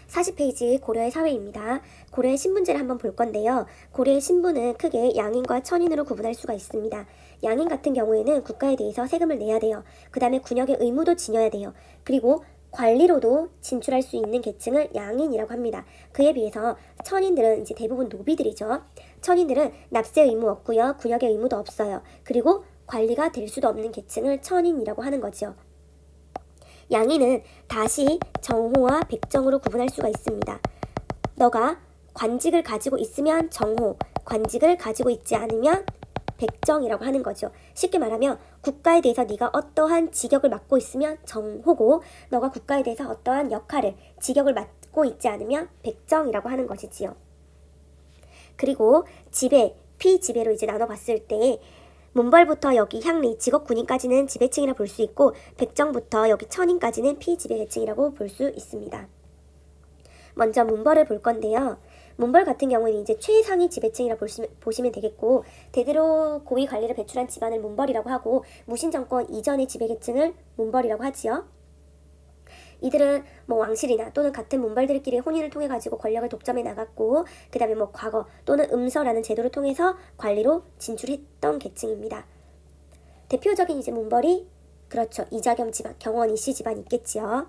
40페이지 고려의 사회입니다. 고려의 신분제를 한번 볼 건데요. 고려의 신분은 크게 양인과 천인으로 구분할 수가 있습니다. 양인 같은 경우에는 국가에 대해서 세금을 내야 돼요. 그 다음에 군역의 의무도 지녀야 돼요. 그리고 관리로도 진출할 수 있는 계층을 양인이라고 합니다. 그에 비해서 천인들은 이제 대부분 노비들이죠. 천인들은 납세 의무 없고요. 군역의 의무도 없어요. 그리고 관리가 될 수도 없는 계층을 천인이라고 하는 거죠. 양인은 다시 정호와 백정으로 구분할 수가 있습니다. 너가 관직을 가지고 있으면 정호, 관직을 가지고 있지 않으면 백정이라고 하는 거죠. 쉽게 말하면 국가에 대해서 네가 어떠한 직역을 맡고 있으면 정호고, 너가 국가에 대해서 어떠한 역할을, 직역을 맡고 있지 않으면 백정이라고 하는 것이지요. 그리고 지배, 피지배로 이제 나눠봤을 때 문벌부터 여기 향리, 직업군인까지는 지배층이라 볼 수 있고, 백정부터 여기 천인까지는 피지배계층이라고 볼 수 있습니다. 먼저 문벌을 볼 건데요. 문벌 같은 경우는 이제 최상위 지배층이라 보시면 되겠고, 대대로 고위 관리를 배출한 집안을 문벌이라고 하고, 무신정권 이전의 지배계층을 문벌이라고 하지요. 이들은 뭐 왕실이나 또는 같은 문벌들끼리 혼인을 통해 가지고 권력을 독점해 나갔고, 그 다음에 뭐 과거 또는 음서라는 제도를 통해서 관리로 진출했던 계층입니다. 대표적인 이제 문벌이 그렇죠. 이자겸 집안, 경원 이씨 집안이 있겠지요.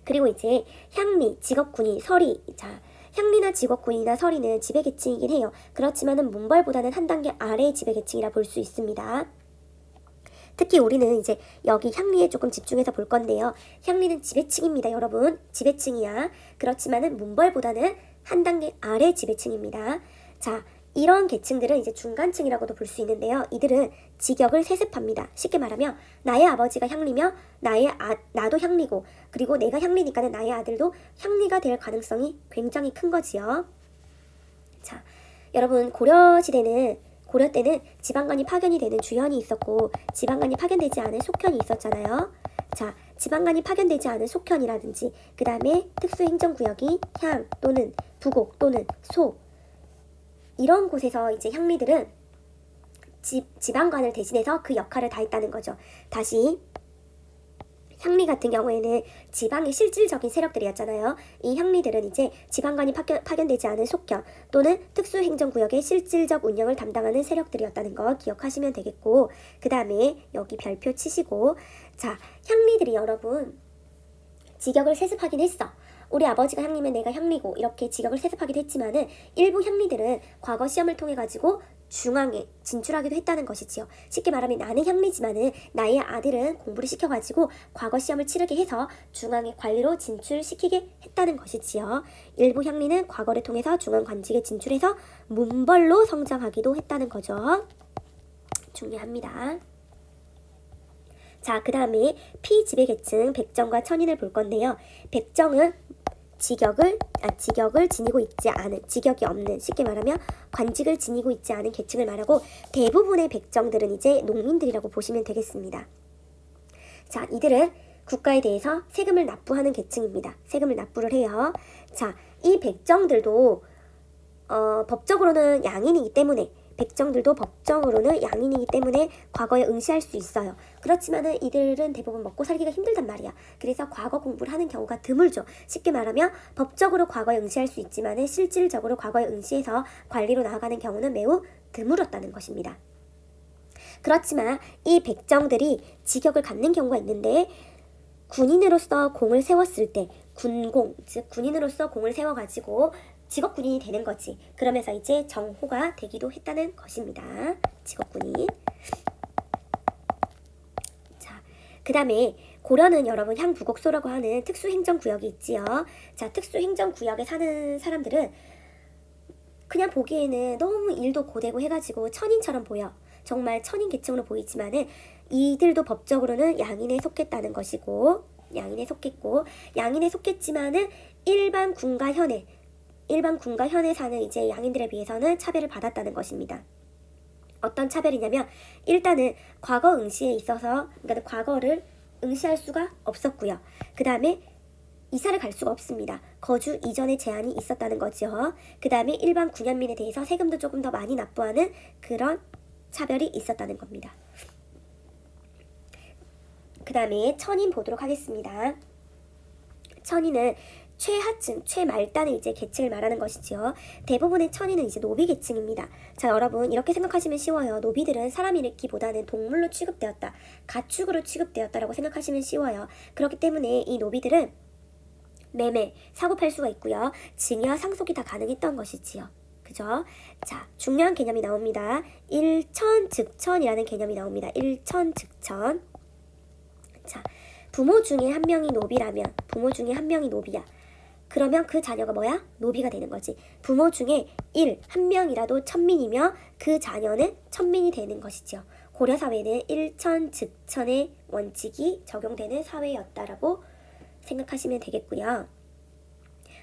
그리고 이제 향리, 직업군인, 서리. 자, 향리나 직업군이나 서리는 지배계층이긴 해요. 그렇지만은 문벌보다는 한 단계 아래의 지배계층이라 볼 수 있습니다. 특히 우리는 이제 여기 향리에 조금 집중해서 볼 건데요. 향리는 지배층입니다, 여러분. 지배층이야. 그렇지만은 문벌보다는 한 단계 아래 지배층입니다. 자, 이런 계층들은 이제 중간층이라고도 볼 수 있는데요. 이들은 직역을 세습합니다. 쉽게 말하면 나의 아버지가 향리며 나도 향리고, 그리고 내가 향리니까는 나의 아들도 향리가 될 가능성이 굉장히 큰 거지요. 자, 여러분 고려 때는 지방관이 파견이 되는 주현이 있었고, 지방관이 파견되지 않은 속현이 있었잖아요. 자, 지방관이 파견되지 않은 속현이라든지, 그 다음에 특수행정구역이 향 또는 부곡 또는 소, 이런 곳에서 이제 향리들은 지방관을 대신해서 그 역할을 다 했다는 거죠. 다시 향리 같은 경우에는 지방의 실질적인 세력들이었잖아요. 이 향리들은 이제 지방관이 파견되지 않은 속현 또는 특수행정구역의 실질적 운영을 담당하는 세력들이었다는 거 기억하시면 되겠고, 그 다음에 여기 별표 치시고, 자, 향리들이 여러분 직역을 세습하긴 했어. 우리 아버지가 향리면 내가 향리고, 이렇게 직역을 세습하기도 했지만은 일부 향리들은 과거 시험을 통해 가지고 중앙에 진출하기도 했다는 것이지요. 쉽게 말하면 나는 향리지만은 나의 아들은 공부를 시켜가지고 과거 시험을 치르게 해서 중앙의 관리로 진출시키게 했다는 것이지요. 일부 향리는 과거를 통해서 중앙 관직에 진출해서 문벌로 성장하기도 했다는 거죠. 중요합니다. 자, 그 다음에 피지배계층 백정과 천인을 볼 건데요. 백정은 직역을 지니고 있지 않은, 직역이 없는, 쉽게 말하면 관직을 지니고 있지 않은 계층을 말하고, 대부분의 백정들은 이제 농민들이라고 보시면 되겠습니다. 자, 이들은 국가에 대해서 세금을 납부하는 계층입니다. 세금을 납부를 해요. 자, 이 백정들도 법적으로는 양인이기 때문에, 백정들도 법정으로는 양인이기 때문에 과거에 응시할 수 있어요. 그렇지만은 이들은 대부분 먹고 살기가 힘들단 말이야. 그래서 과거 공부를 하는 경우가 드물죠. 쉽게 말하면 법적으로 과거에 응시할 수 있지만은 실질적으로 과거에 응시해서 관리로 나아가는 경우는 매우 드물었다는 것입니다. 그렇지만 이 백정들이 직역을 갖는 경우가 있는데, 군인으로서 공을 세웠을 때, 군공, 즉 군인으로서 공을 세워가지고 직업군인이 되는 거지. 그러면서 이제 정호가 되기도 했다는 것입니다. 직업군인. 자, 그 다음에 고려는 여러분 향부곡소라고 하는 특수행정구역이 있지요. 자, 특수행정구역에 사는 사람들은 그냥 보기에는 너무 일도 고되고 해가지고 천인처럼 보여. 정말 천인 계층으로 보이지만은 이들도 법적으로는 양인에 속했다는 것이고, 양인에 속했고, 양인에 속했지만은 일반 군과 현에 사는 이제 양인들에 비해서는 차별을 받았다는 것입니다. 어떤 차별이냐면, 일단은 과거 응시에 있어서, 그러니까 과거를 응시할 수가 없었고요. 그 다음에 이사를 갈 수가 없습니다. 거주 이전의 제한이 있었다는 거죠. 그 다음에 일반 군현민에 대해서 세금도 조금 더 많이 납부하는 그런 차별이 있었다는 겁니다. 그 다음에 천인 보도록 하겠습니다. 천인은 최하층, 최말단의 이제 계층을 말하는 것이지요. 대부분의 천인은 이제 노비 계층입니다. 자, 여러분 이렇게 생각하시면 쉬워요. 노비들은 사람이기보다는 동물로 취급되었다, 가축으로 취급되었다라고 생각하시면 쉬워요. 그렇기 때문에 이 노비들은 매매, 사고 팔 수가 있고요. 증여와 상속이 다 가능했던 것이지요. 그죠? 자, 중요한 개념이 나옵니다. 일천즉천이라는 개념이 나옵니다. 일천즉천. 자, 부모 중에 한 명이 노비라면, 부모 중에 한 명이 노비야. 그러면 그 자녀가 뭐야? 노비가 되는 거지. 부모 중에 한 명이라도 천민이며 그 자녀는 천민이 되는 것이죠. 고려 사회는 일천즉천의 원칙이 적용되는 사회였다라고 생각하시면 되겠고요.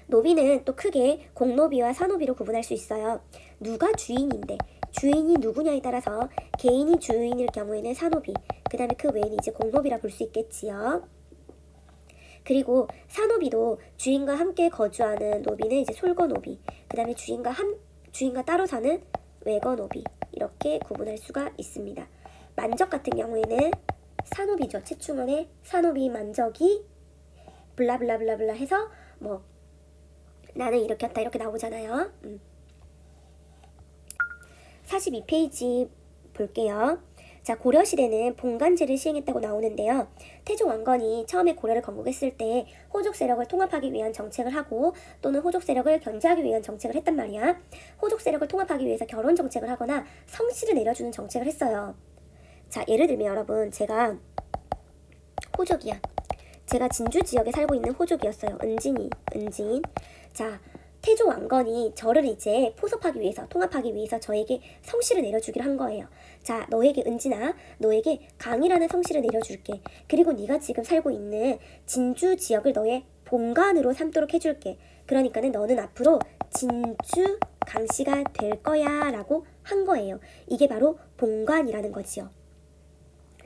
노비는 또 크게 공노비와 사노비로 구분할 수 있어요. 누가 주인인데, 주인이 누구냐에 따라서 개인이 주인일 경우에는 사노비, 그 다음에 그 외에는 이제 공노비라 볼 수 있겠지요. 그리고 사노비도 주인과 함께 거주하는 노비는 이제 솔거노비, 그 다음에 주인과 따로 사는 외거노비, 이렇게 구분할 수가 있습니다. 만적 같은 경우에는 사노비죠. 채충원의 사노비 만적이 블라블라블라블라 해서 뭐 나는 이렇게 했다 이렇게 나오잖아요. 42페이지 볼게요. 자, 고려시대는 봉간제를 시행했다고 나오는데요. 태조 왕건이 처음에 고려를 건국했을 때 호족 세력을 통합하기 위한 정책을 하고 또는 호족 세력을 견제하기 위한 정책을 했단 말이야. 호족 세력을 통합하기 위해서 결혼 정책을 하거나 성씨를 내려주는 정책을 했어요. 자, 예를 들면 여러분, 제가 호족이야. 제가 진주 지역에 살고 있는 호족이었어요. 은진. 자, 태조 왕건이 저를 이제 포섭하기 위해서, 통합하기 위해서 저에게 성씨를 내려주기로 한 거예요. 자, 너에게 은진아, 너에게 강이라는 성씨를 내려줄게. 그리고 네가 지금 살고 있는 진주 지역을 너의 본관으로 삼도록 해줄게. 그러니까는 너는 앞으로 진주 강씨가 될 거야 라고 한 거예요. 이게 바로 본관이라는 거지요.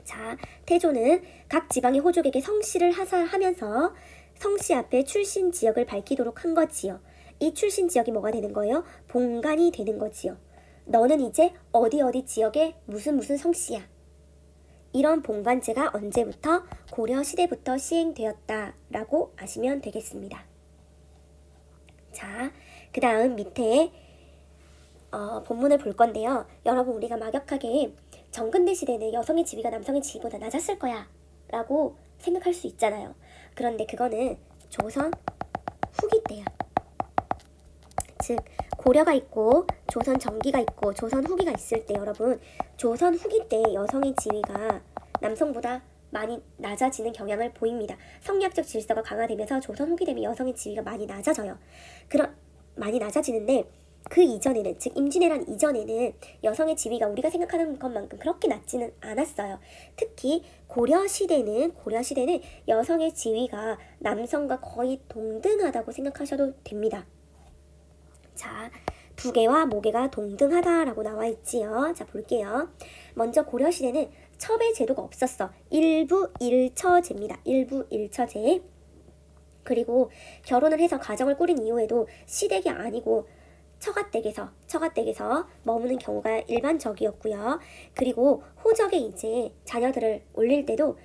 자, 태조는 각 지방의 호족에게 성씨를 하사하면서 성씨 앞에 출신 지역을 밝히도록 한 거지요. 이 출신 지역이 뭐가 되는 거예요? 본관이 되는 거지요. 너는 이제 어디 지역에 무슨 성씨야. 이런 본관제가 언제부터? 고려 시대부터 시행되었다라고 아시면 되겠습니다. 자, 그 다음 밑에 본문을 볼 건데요. 여러분, 우리가 막역하게 정근대 시대는 여성의 지위가 남성의 지위보다 낮았을 거야 라고 생각할 수 있잖아요. 그런데 그거는 조선 후기 때야. 즉 고려가 있고 조선 전기가 있고 조선 후기가 있을 때 여러분, 조선 후기 때 여성의 지위가 남성보다 많이 낮아지는 경향을 보입니다. 성리학적 질서가 강화되면서 조선 후기 되면 여성의 지위가 많이 낮아져요. 많이 낮아지는데 그 이전에는, 즉 임진왜란 이전에는 여성의 지위가 우리가 생각하는 것만큼 그렇게 낮지는 않았어요. 특히 고려시대는 여성의 지위가 남성과 거의 동등하다고 생각하셔도 됩니다. 자, 부계와 모계가 동등하다라고 나와 있지요. 자, 볼게요. 먼저 고려시대는 첩의 제도가 없었어. 일부 일처제입니다. 일부 일처제. 그리고 결혼을 해서 가정을 꾸린 이후에도 시댁이 아니고 처가댁에서 머무는 경우가 일반적이었고요. 그리고 호적에 이제 자녀들을 올릴 때도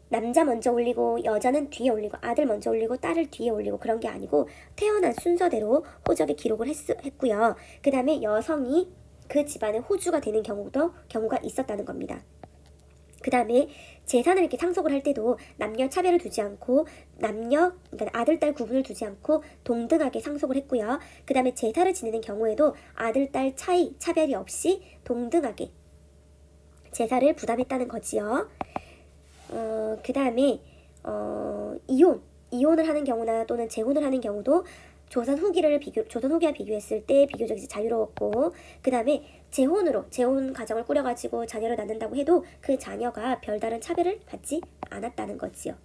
남자 먼저 올리고 여자는 뒤에 올리고 아들 먼저 올리고 딸을 뒤에 올리고 그런 게 아니고 태어난 순서대로 호적에 기록을 했고요. 그 다음에 여성이 그 집안의 호주가 되는 경우가 있었다는 겁니다. 그 다음에 재산을 이렇게 상속을 할 때도 남녀 차별을 두지 않고 그러니까 아들, 딸 구분을 두지 않고 동등하게 상속을 했고요. 그 다음에 제사를 지내는 경우에도 아들, 딸 차별이 없이 동등하게 제사를 부담했다는 거지요. 그 다음에 이혼을 하는 경우나 또는 재혼을 하는 경우도 조선 후기와 비교했을 때 비교적 이제 자유로웠고, 그 다음에 재혼 가정을 꾸려가지고 자녀를 낳는다고 해도 그 자녀가 별다른 차별을 받지 않았다는 거지요.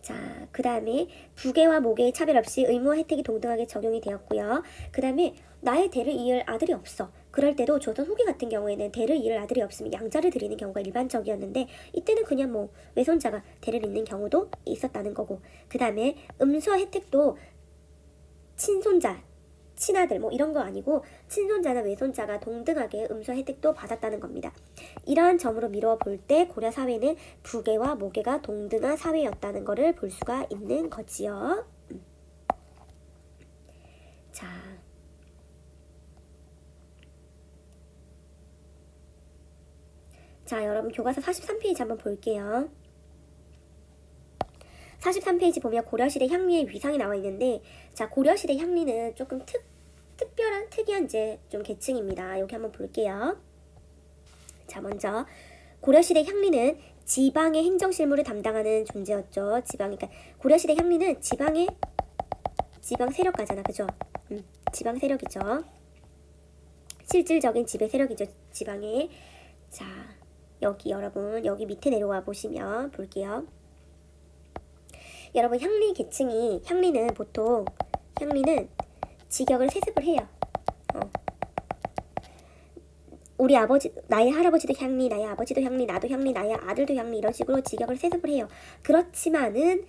자, 그 다음에 부계와 모계의 차별 없이 의무와 혜택이 동등하게 적용이 되었고요. 그 다음에 나의 대를 이을 아들이 없어. 그럴 때도 조선 후기 같은 경우에는 대를 이을 아들이 없으면 양자를 드리는 경우가 일반적이었는데 이때는 그냥 뭐 외손자가 대를 잇는 경우도 있었다는 거고, 그 다음에 음수와 혜택도 친손자 친아들 뭐 이런 거 아니고 친손자나 외손자가 동등하게 음수 혜택도 받았다는 겁니다. 이러한 점으로 미루어 볼 때 고려 사회는 부계와 모계가 동등한 사회였다는 것을 볼 수가 있는 거지요. 자, 여러분 교과서 43페이지 한번 볼게요. 43페이지 보면 고려시대 향리의 위상이 나와 있는데, 자, 고려시대 향리는 조금 특별한 특이한 이제 좀 계층입니다. 여기 한번 볼게요. 자, 먼저 고려시대 향리는 지방의 행정실무를 담당하는 존재였죠. 그러니까 고려시대 향리는 지방 세력가잖아, 그죠? 지방 세력이죠. 실질적인 지배 세력이죠, 지방에. 자, 여기 여러분 여기 밑에 내려와 보시면 볼게요. 여러분 향리는 보통 직역을 세습을 해요. 우리 아버지, 나의 할아버지도 향리, 나의 아버지도 향리, 나도 향리, 나의 아들도 향리, 이런 식으로 직역을 세습을 해요. 그렇지만은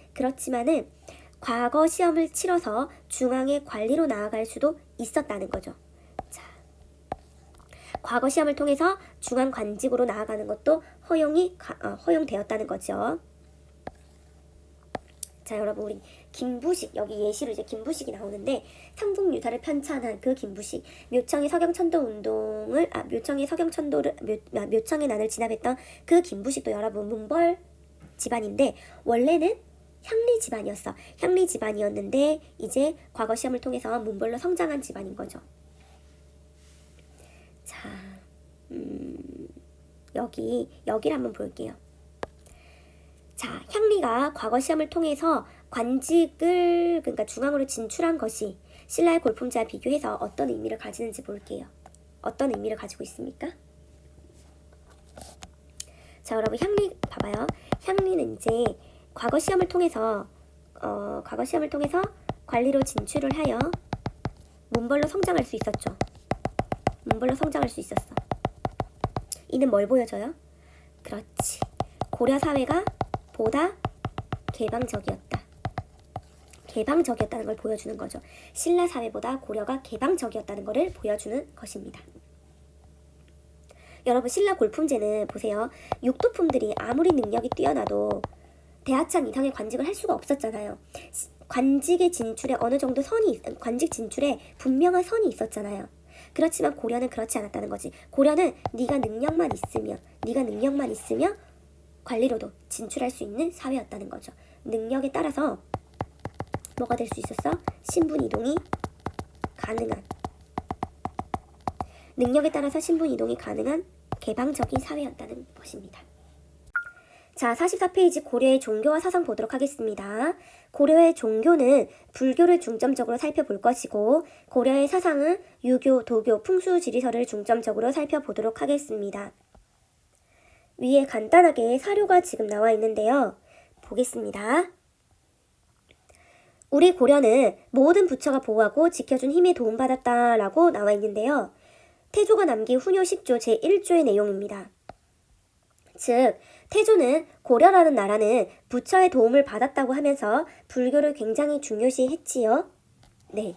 과거 시험을 치러서 중앙의 관리로 나아갈 수도 있었다는 거죠. 자, 과거 시험을 통해서 중앙 관직으로 나아가는 것도 허용되었다는 거죠. 자, 여러분 우리 김부식, 여기 예시로 이제 김부식이 나오는데, 삼국유사를 편찬한 그 김부식, 묘청의 난을 진압했던 그 김부식도 여러분 문벌 집안인데, 원래는 향리 집안이었는데 이제 과거 시험을 통해서 문벌로 성장한 집안인 거죠. 자, 여기를 한번 볼게요. 자, 향리가 과거 시험을 통해서 관직을, 그러니까 중앙으로 진출한 것이 신라의 골품제와 비교해서 어떤 의미를 가지는지 볼게요. 어떤 의미를 가지고 있습니까? 자, 여러분 향리 봐봐요. 향리는 이제 과거 시험을 통해서 관리로 진출을 하여 문벌로 성장할 수 있었죠. 문벌로 성장할 수 있었어. 이는 뭘 보여줘요? 그렇지. 고려 사회가 보다 개방적이었다는 걸 보여주는 거죠. 신라 사회보다 고려가 개방적이었다는 것을 보여주는 것입니다. 여러분 신라 골품제는 보세요. 육도품들이 아무리 능력이 뛰어나도 대하찬 이상의 관직을 할 수가 없었잖아요. 관직 진출에 분명한 선이 있었잖아요. 그렇지만 고려는 그렇지 않았다는 거지. 고려는 네가 능력만 있으면 관리로도 진출할 수 있는 사회였다는 거죠. 능력에 따라서 뭐가 될 수 있었어? 신분 이동이 가능한 개방적인 사회였다는 것입니다. 자, 44페이지 고려의 종교와 사상 보도록 하겠습니다. 고려의 종교는 불교를 중점적으로 살펴볼 것이고, 고려의 사상은 유교, 도교, 풍수지리설을 중점적으로 살펴보도록 하겠습니다. 위에 간단하게 사료가 지금 나와 있는데요. 보겠습니다. 우리 고려는 모든 부처가 보호하고 지켜준 힘에 도움받았다라고 나와 있는데요. 태조가 남긴 훈요 10조 제1조의 내용입니다. 즉, 태조는 고려라는 나라는 부처의 도움을 받았다고 하면서 불교를 굉장히 중요시했지요. 네.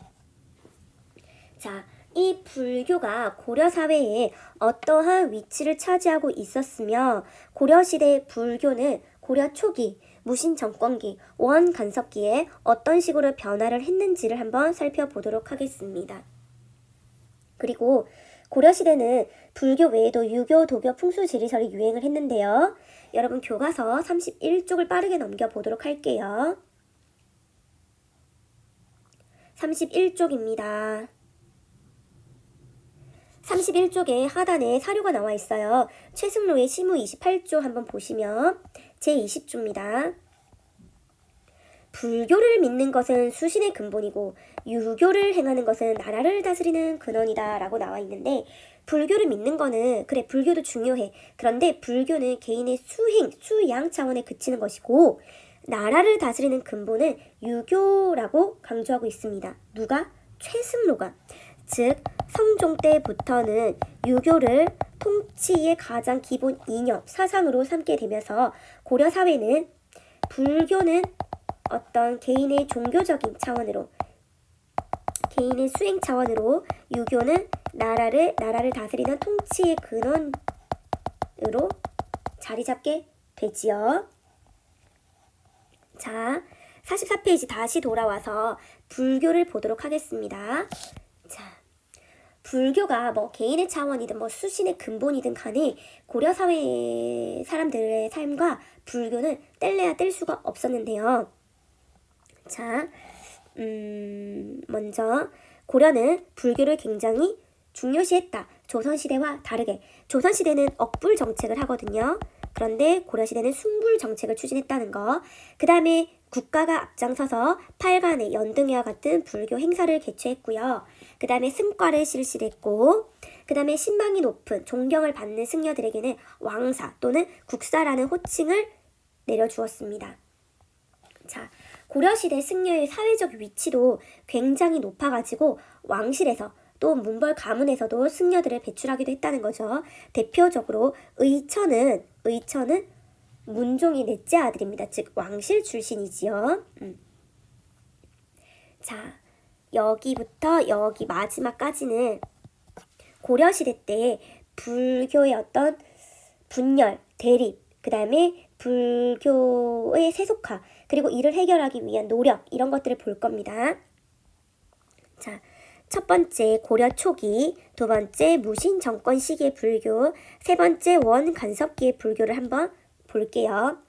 자, 이 불교가 고려 사회에 어떠한 위치를 차지하고 있었으며, 고려시대 불교는 고려 초기, 무신 정권기, 원 간섭기에 어떤 식으로 변화를 했는지를 한번 살펴보도록 하겠습니다. 그리고 고려시대는 불교 외에도 유교, 도교, 풍수지리설이 유행을 했는데요. 여러분 교과서 31쪽을 빠르게 넘겨보도록 할게요. 31쪽입니다. 31쪽에 하단에 사료가 나와 있어요. 최승로의 시무 28조 한번 보시면 제20조입니다. 불교를 믿는 것은 수신의 근본이고 유교를 행하는 것은 나라를 다스리는 근원이다 라고 나와 있는데, 불교를 믿는 거는 그래 불교도 중요해. 그런데 불교는 개인의 수양 차원에 그치는 것이고, 나라를 다스리는 근본은 유교라고 강조하고 있습니다. 누가? 최승로가. 즉 성종 때부터는 유교를 통치의 가장 기본 이념, 사상으로 삼게 되면서 고려 사회는 불교는 어떤 개인의 종교적인 차원으로 개인의 수행 차원으로 유교는 나라를 다스리는 통치의 근원으로 자리 잡게 되지요. 자, 44페이지 다시 돌아와서 불교를 보도록 하겠습니다. 자, 불교가 뭐 개인의 차원이든 뭐 수신의 근본이든 간에 고려 사회 사람들의 삶과 불교는 뗄래야 뗄 수가 없었는데요. 자, 먼저 고려는 불교를 굉장히 중요시했다. 조선시대와 다르게 조선시대는 억불 정책을 하거든요. 그런데 고려시대는 순불 정책을 추진했다는 거. 그 다음에 국가가 앞장서서 팔간의 연등회와 같은 불교 행사를 개최했고요. 그 다음에 승과를 실시했고, 그 다음에 신망이 높은 존경을 받는 승려들에게는 왕사 또는 국사라는 호칭을 내려주었습니다. 자, 고려시대 승려의 사회적 위치도 굉장히 높아가지고 왕실에서 또 문벌 가문에서도 승려들을 배출하기도 했다는 거죠. 대표적으로 의천은 문종이 넷째 아들입니다. 즉 왕실 출신이지요. 자, 여기부터 여기 마지막까지는 고려시대 때 불교의 어떤 분열, 대립, 그 다음에 불교의 세속화, 그리고 이를 해결하기 위한 노력, 이런 것들을 볼 겁니다. 자, 첫 번째 고려 초기, 두 번째 무신 정권 시기의 불교, 세 번째 원 간섭기의 불교를 한번 볼게요.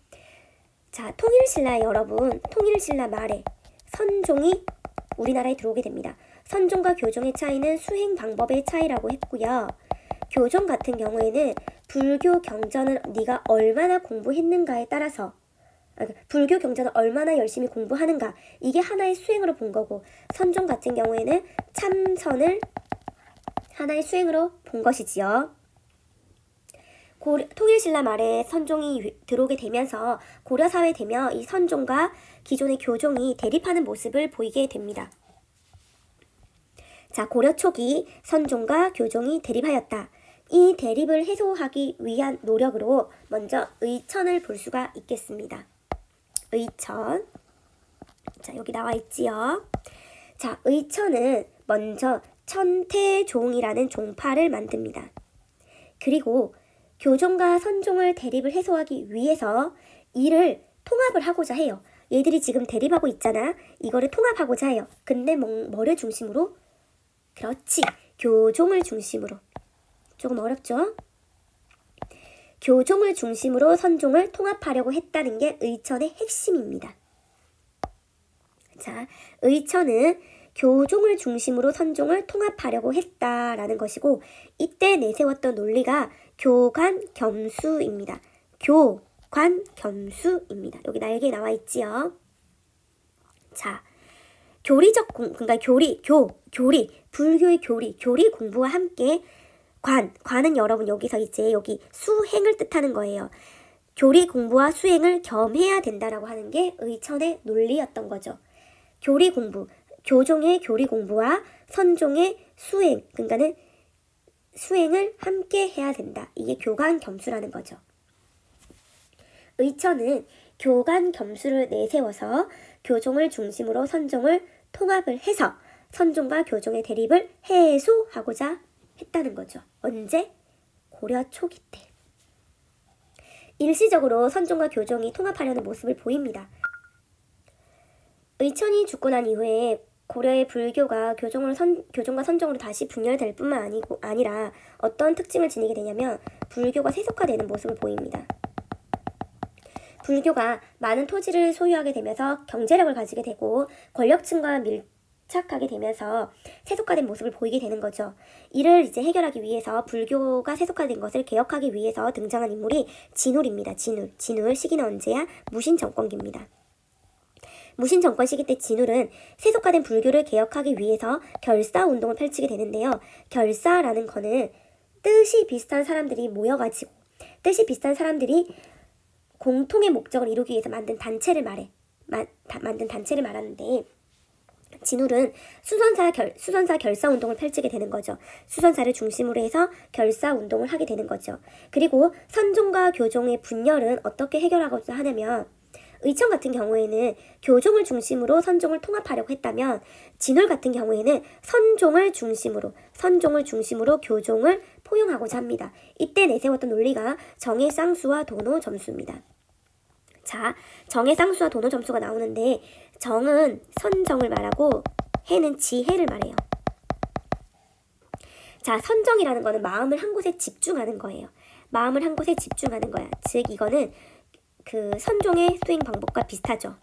자, 통일신라 여러분, 통일신라 말에 선종이 우리나라에 들어오게 됩니다. 선종과 교종의 차이는 수행 방법의 차이라고 했고요. 교종 같은 경우에는 불교 경전을 네가 얼마나 공부했는가에 따라서, 불교 경전을 얼마나 열심히 공부하는가, 이게 하나의 수행으로 본 거고, 선종 같은 경우에는 참선을 하나의 수행으로 본 것이지요. 통일신라 말에 선종이 들어오게 되면서 고려사회 되며 이 선종과 기존의 교종이 대립하는 모습을 보이게 됩니다. 자, 고려 초기 선종과 교종이 대립하였다. 이 대립을 해소하기 위한 노력으로 먼저 의천을 볼 수가 있겠습니다. 의천. 자, 여기 나와 있지요. 자, 의천은 먼저 천태종이라는 종파를 만듭니다. 그리고 교종과 선종을 대립을 해소하기 위해서 이를 통합을 하고자 해요. 얘들이 지금 대립하고 있잖아. 이거를 통합하고자 해요. 근데 뭐를 중심으로? 그렇지. 교종을 중심으로. 조금 어렵죠? 교종을 중심으로 선종을 통합하려고 했다는 게 의천의 핵심입니다. 자, 의천은 교종을 중심으로 선종을 통합하려고 했다라는 것이고, 이때 내세웠던 논리가 교관겸수입니다. 교관겸수입니다. 여기 날개에 나와 있지요. 자, 그러니까 교리, 불교의 교리 공부와 함께 관은 여러분 여기서 이제 여기 수행을 뜻하는 거예요. 교리 공부와 수행을 겸해야 된다라고 하는 게 의천의 논리였던 거죠. 교리 공부, 교종의 교리 공부와 선종의 수행, 그러니까는 수행을 함께 해야 된다. 이게 교관겸수라는 거죠. 의천은 교관겸수를 내세워서 교종을 중심으로 선종을 통합을 해서 선종과 교종의 대립을 해소하고자 했다는 거죠. 언제? 고려 초기 때. 일시적으로 선종과 교종이 통합하려는 모습을 보입니다. 의천이 죽고 난 이후에 고려의 불교가 교종과 선종으로 다시 분열될 뿐만 아니라 어떤 특징을 지니게 되냐면 불교가 세속화되는 모습을 보입니다. 불교가 많은 토지를 소유하게 되면서 경제력을 가지게 되고 권력층과 밀착하게 되면서 세속화된 모습을 보이게 되는 거죠. 이를 이제 해결하기 위해서 불교가 세속화된 것을 개혁하기 위해서 등장한 인물이 진울입니다. 진울 시기는 언제야? 무신 정권기입니다. 무신 정권 시기 때 진울은 세속화된 불교를 개혁하기 위해서 결사운동을 펼치게 되는데요. 결사라는 거는 뜻이 비슷한 사람들이 모여가지고 뜻이 비슷한 사람들이 공통의 목적을 이루기 위해서 만든 단체를 말하는데, 진울은 수선사 결사운동을 펼치게 되는 거죠. 수선사를 중심으로 해서 결사운동을 하게 되는 거죠. 그리고 선종과 교종의 분열은 어떻게 해결하고자 하냐면 의청 같은 경우에는 교종을 중심으로 선종을 통합하려고 했다면 진울 같은 경우에는 선종을 중심으로 교종을 포용하고자 합니다. 이때 내세웠던 논리가 정의 쌍수와 도노 점수입니다. 자, 정의 쌍수와 도노 점수가 나오는데 정은 선정을 말하고 해는 지혜를 말해요. 자, 선정이라는 거는 마음을 한 곳에 집중하는 거예요. 마음을 한 곳에 집중하는 거야. 즉 이거는 그 선종의 수행 방법과 비슷하죠.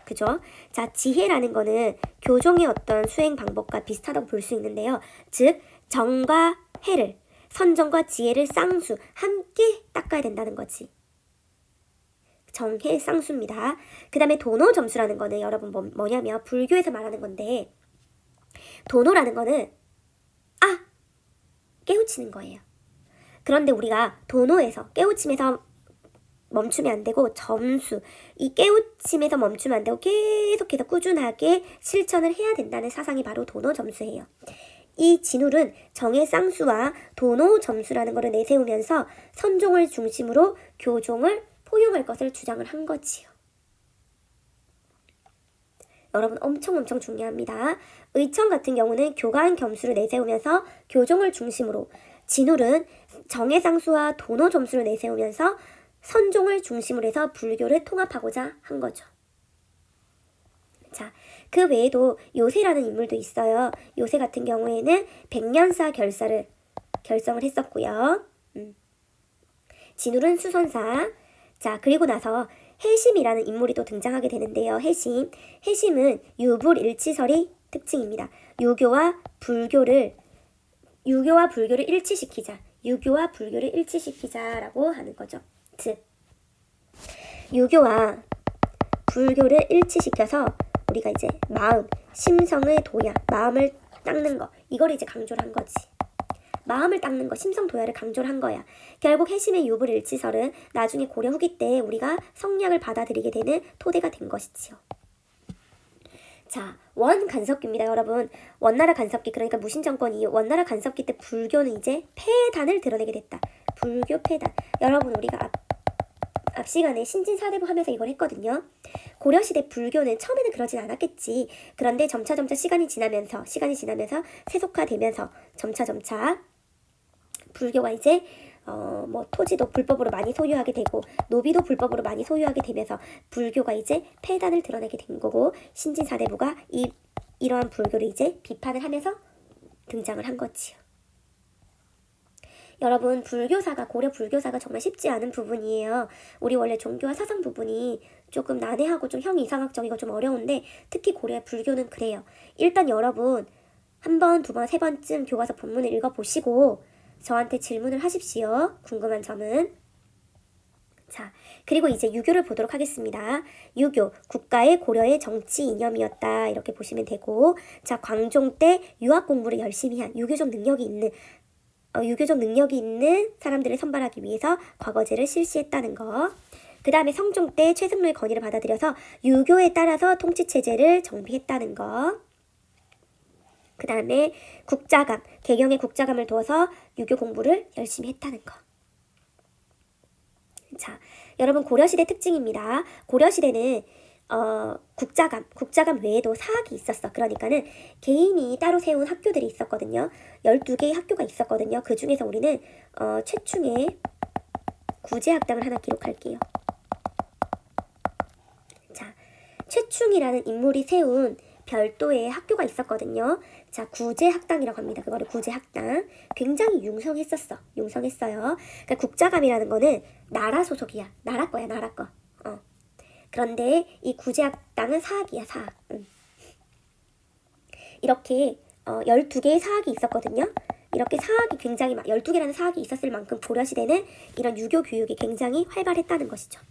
그죠? 자, 지혜라는 거는 교종의 어떤 수행 방법과 비슷하다고 볼 수 있는데요. 즉 정과 해를, 선정과 지혜를 쌍수 함께 닦아야 된다는 거지. 정해 쌍수입니다. 그 다음에 도노 점수라는 거는 여러분 뭐냐면 불교에서 말하는 건데, 도노라는 거는 깨우치는 거예요. 그런데 우리가 도노에서 깨우침에서 멈추면 안 되고 점수, 이 깨우침에서 멈추면 안 되고 계속해서 꾸준하게 실천을 해야 된다는 사상이 바로 도노 점수예요. 이 진울은 정의 쌍수와 도노 점수라는 것을 내세우면서 선종을 중심으로 교종을 포용할 것을 주장을 한 거지요. 여러분 엄청 중요합니다. 의청 같은 경우는 교관 겸수를 내세우면서 교종을 중심으로, 진울은 정의 쌍수와 도노 점수를 내세우면서 선종을 중심으로 해서 불교를 통합하고자 한 거죠. 자, 그 외에도 요세라는 인물도 있어요. 요세 같은 경우에는 백년사 결성을 했었고요. 진울은 수선사. 자, 그리고 나서 해심이라는 인물이 또 등장하게 되는데요. 해심은 유불일치설이 특징입니다. 유교와 불교를 일치시키자라고 하는 거죠. 즉 유교와 불교를 일치시켜서 우리가 이제 마음, 심성의 도야, 마음을 닦는 거, 이걸 이제 강조를 한 거지. 마음을 닦는 거, 심성 도야를 강조를 한 거야. 결국 해심의 유불일치설은 나중에 고려 후기 때 우리가 성약을 받아들이게 되는 토대가 된 것이지요. 자, 원간섭기입니다, 여러분. 원나라 간섭기, 그러니까 무신정권 이후 원나라 간섭기 때 불교는 이제 폐단을 드러내게 됐다. 불교 폐단. 여러분, 우리가 앞 시간에 신진사대부 하면서 이걸 했거든요. 고려시대 불교는 처음에는 그러진 않았겠지. 그런데 점차 시간이 지나면서 세속화되면서 점차 불교가 이제 토지도 불법으로 많이 소유하게 되고 노비도 불법으로 많이 소유하게 되면서 불교가 이제 폐단을 드러내게 된 거고, 신진사대부가 이러한 불교를 이제 비판을 하면서 등장을 한 거지요. 여러분, 고려 불교사가 정말 쉽지 않은 부분이에요. 우리 원래 종교와 사상 부분이 조금 난해하고 좀 형이상학적이고 좀 어려운데 특히 고려 불교는 그래요. 일단 여러분 한 번, 두 번, 세 번쯤 교과서 본문을 읽어보시고 저한테 질문을 하십시오. 궁금한 점은. 자, 그리고 이제 유교를 보도록 하겠습니다. 유교, 국가의 고려의 정치 이념이었다, 이렇게 보시면 되고, 자, 광종 때 유학 공부를 열심히 한 유교적 능력이 있는 사람들을 선발하기 위해서 과거제를 실시했다는 거. 그 다음에 성종 때 최승로의 건의를 받아들여서 유교에 따라서 통치체제를 정비했다는 거. 그 다음에 국자감, 개경에 국자감을 두어서 유교 공부를 열심히 했다는 거. 자, 여러분, 고려시대 특징입니다. 고려시대는 국자감 외에도 사학이 있었어. 그러니까는 개인이 따로 세운 학교들이 있었거든요. 12개의 학교가 있었거든요. 그 중에서 우리는 최충의 구제학당을 하나 기록할게요. 자, 최충이라는 인물이 세운 별도의 학교가 있었거든요. 자, 구제학당이라고 합니다. 그거를 구제학당. 굉장히 융성했어요. 그러니까 국자감이라는 거는 나라 소속이야. 나라 거야, 나라 거. 그런데 이 구제학당은 사학이야, 사학. 이렇게 12개의 사학이 있었거든요. 이렇게 사학이 굉장히 12개라는 사학이 있었을 만큼 고려시대는 이런 유교 교육이 굉장히 활발했다는 것이죠.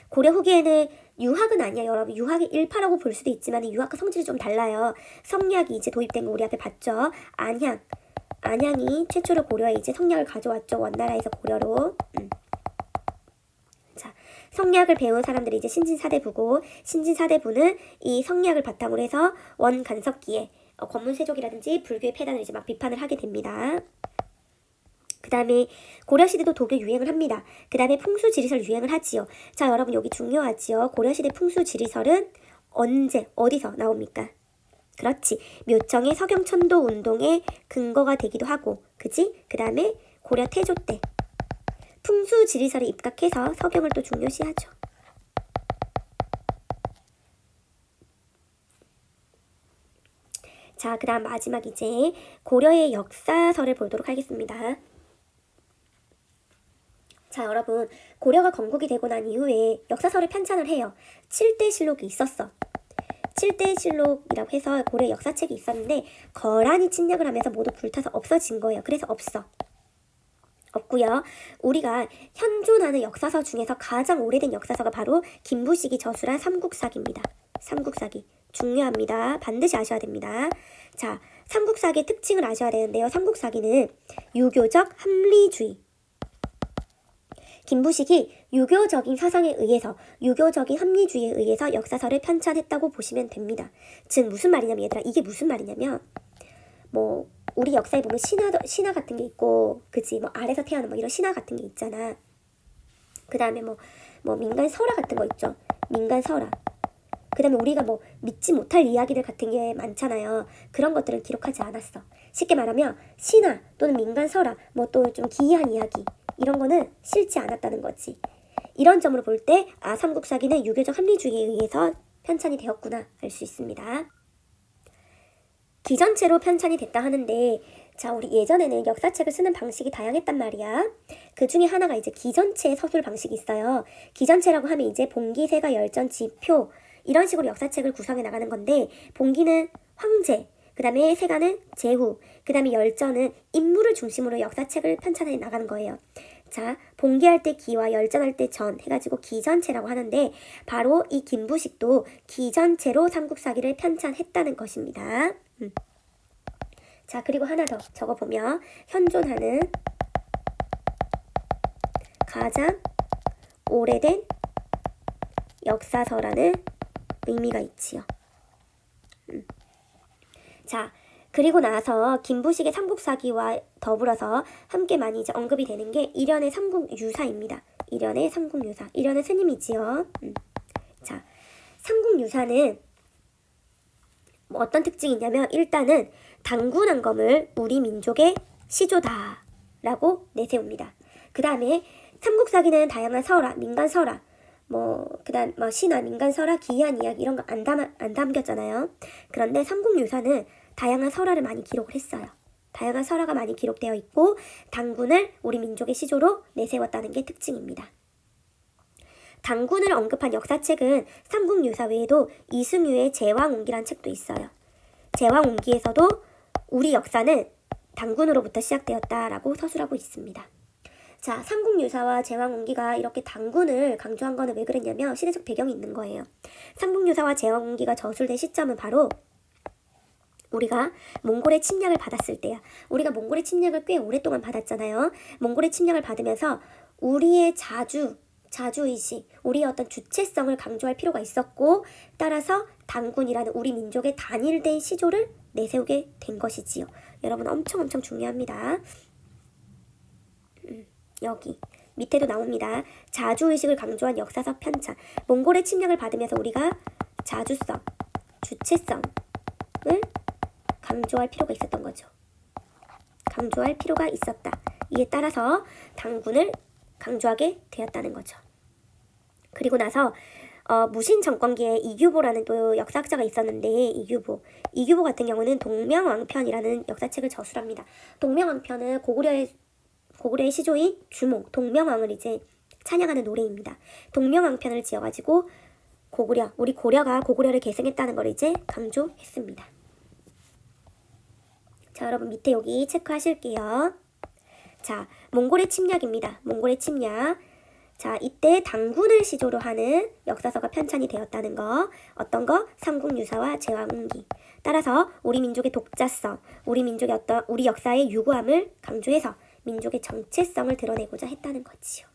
고려 후기에는 유학은 아니야, 여러분. 유학이 일파라고 볼 수도 있지만 유학과 성질이 좀 달라요. 성약이 이제 도입된 거 우리 앞에 봤죠. 안양이 최초로 고려에 이제 성약을 가져왔죠. 원나라에서 고려로. 자, 성약을 배운 사람들이 이제 신진사대부고, 신진사대부는 이 성약을 바탕으로 해서 원간섭기에 권문세족이라든지 불교의 폐단을 이제 막 비판을 하게 됩니다. 그 다음에 고려시대도 독일 유행을 합니다. 그 다음에 풍수지리설 유행을 하지요. 자, 여러분 여기 중요하지요. 고려시대 풍수지리설은 언제 어디서 나옵니까? 그렇지. 묘청의 서경천도 운동의 근거가 되기도 하고, 그지? 그 다음에 고려 태조 때 풍수지리설에 입각해서 서경을 또 중요시하죠. 자, 그 다음 마지막 이제 고려의 역사설을 보도록 하겠습니다. 자, 여러분 고려가 건국이 되고 난 이후에 역사설을 편찬을 해요. 7대실록이 있었어. 7대실록이라고 해서 고려 역사책이 있었는데 거란이 침략을 하면서 모두 불타서 없어진 거예요. 그래서 없고요. 우리가 현존하는 역사서 중에서 가장 오래된 역사서가 바로 김부식이 저술한 삼국사기입니다. 삼국사기 중요합니다. 반드시 아셔야 됩니다. 자, 삼국사기의 특징을 아셔야 되는데요. 삼국사기는 유교적 합리주의, 김부식이 유교적인 사상에 의해서, 유교적인 합리주의에 의해서 역사서를 편찬했다고 보시면 됩니다. 즉 무슨 말이냐면 얘들아, 이게 무슨 말이냐면 뭐 우리 역사에 보면 신화 같은 게 있고, 그치? 뭐 아래서 태어난 뭐 이런 신화 같은 게 있잖아. 그 다음에 뭐 민간 설화 같은 거 있죠. 민간 설화. 그 다음에 우리가 뭐 믿지 못할 이야기들 같은 게 많잖아요. 그런 것들은 기록하지 않았어. 쉽게 말하면 신화 또는 민간 설화, 뭐 또 좀 기이한 이야기, 이런 거는 실지 않았다는 거지. 이런 점으로 볼 때 삼국사기는 유교적 합리주의에 의해서 편찬이 되었구나 알 수 있습니다. 기전체로 편찬이 됐다 하는데, 자, 우리 예전에는 역사책을 쓰는 방식이 다양했단 말이야. 그 중에 하나가 이제 기전체 서술 방식이 있어요. 기전체라고 하면 이제 봉기, 세가, 열전, 지표 이런 식으로 역사책을 구성해 나가는 건데, 봉기는 황제, 그 다음에 세가는 제후, 그 다음에 열전은 인물을 중심으로 역사책을 편찬해 나가는 거예요. 자, 봉기할 때 기와 열전할 때 전 해가지고 기전체라고 하는데, 바로 이 김부식도 기전체로 삼국사기를 편찬했다는 것입니다. 자, 그리고 하나 더 적어보면 현존하는 가장 오래된 역사서라는 의미가 있지요. 자, 그리고 나서 김부식의 삼국사기와 더불어서 함께 많이 이제 언급이 되는 게 일련의 삼국유사입니다. 일련의 삼국유사. 일련의 스님이지요. 자, 삼국유사는 뭐 어떤 특징이 있냐면, 일단은 당군한검을 우리 민족의 시조다 라고 내세웁니다. 그 다음에 삼국사기는 다양한 설화, 민간 설화, 그다음 신화, 민간 설화, 기이한 이야기 이런 거 안 담겼잖아요. 그런데 삼국유사는 다양한 설화를 많이 기록을 했어요. 다양한 설화가 많이 기록되어 있고 당군을 우리 민족의 시조로 내세웠다는 게 특징입니다. 당군을 언급한 역사책은 삼국유사 외에도 이승유의 제왕운기란 책도 있어요. 제왕운기에서도 우리 역사는 당군으로부터 시작되었다라고 서술하고 있습니다. 자, 삼국유사와 제왕운기가 이렇게 당군을 강조한 거는 왜 그랬냐면 시대적 배경이 있는 거예요. 삼국유사와 제왕운기가 저술된 시점은 바로 우리가 몽골의 침략을 받았을 때야. 우리가 몽골의 침략을 꽤 오랫동안 받았잖아요. 몽골의 침략을 받으면서 우리의 자주의식, 우리의 어떤 주체성을 강조할 필요가 있었고, 따라서 당군이라는 우리 민족의 단일된 시조를 내세우게 된 것이지요. 여러분 엄청 중요합니다. 여기 밑에도 나옵니다. 자주의식을 강조한 역사서 편찬. 몽골의 침략을 받으면서 우리가 자주성, 주체성을 강조할 필요가 있었던 거죠. 강조할 필요가 있었다. 이에 따라서 당군을 강조하게 되었다는 거죠. 그리고 나서 무신 정권기에 이규보라는 또 역사학자가 있었는데, 이규보 같은 경우는 동명왕편이라는 역사책을 저술합니다. 동명왕편은 고구려의 시조인 주몽, 동명왕을 이제 찬양하는 노래입니다. 동명왕편을 지어가지고 우리 고려가 고구려를 계승했다는 걸 이제 강조했습니다. 자, 여러분 밑에 여기 체크하실게요. 자, 몽골의 침략입니다. 몽골의 침략. 자, 이때 당군을 시조로 하는 역사서가 편찬이 되었다는 거. 어떤 거? 삼국유사와 제왕운기. 따라서 우리 민족의 독자성, 우리 역사의 유구함을 강조해서 민족의 정체성을 드러내고자 했다는 거지요.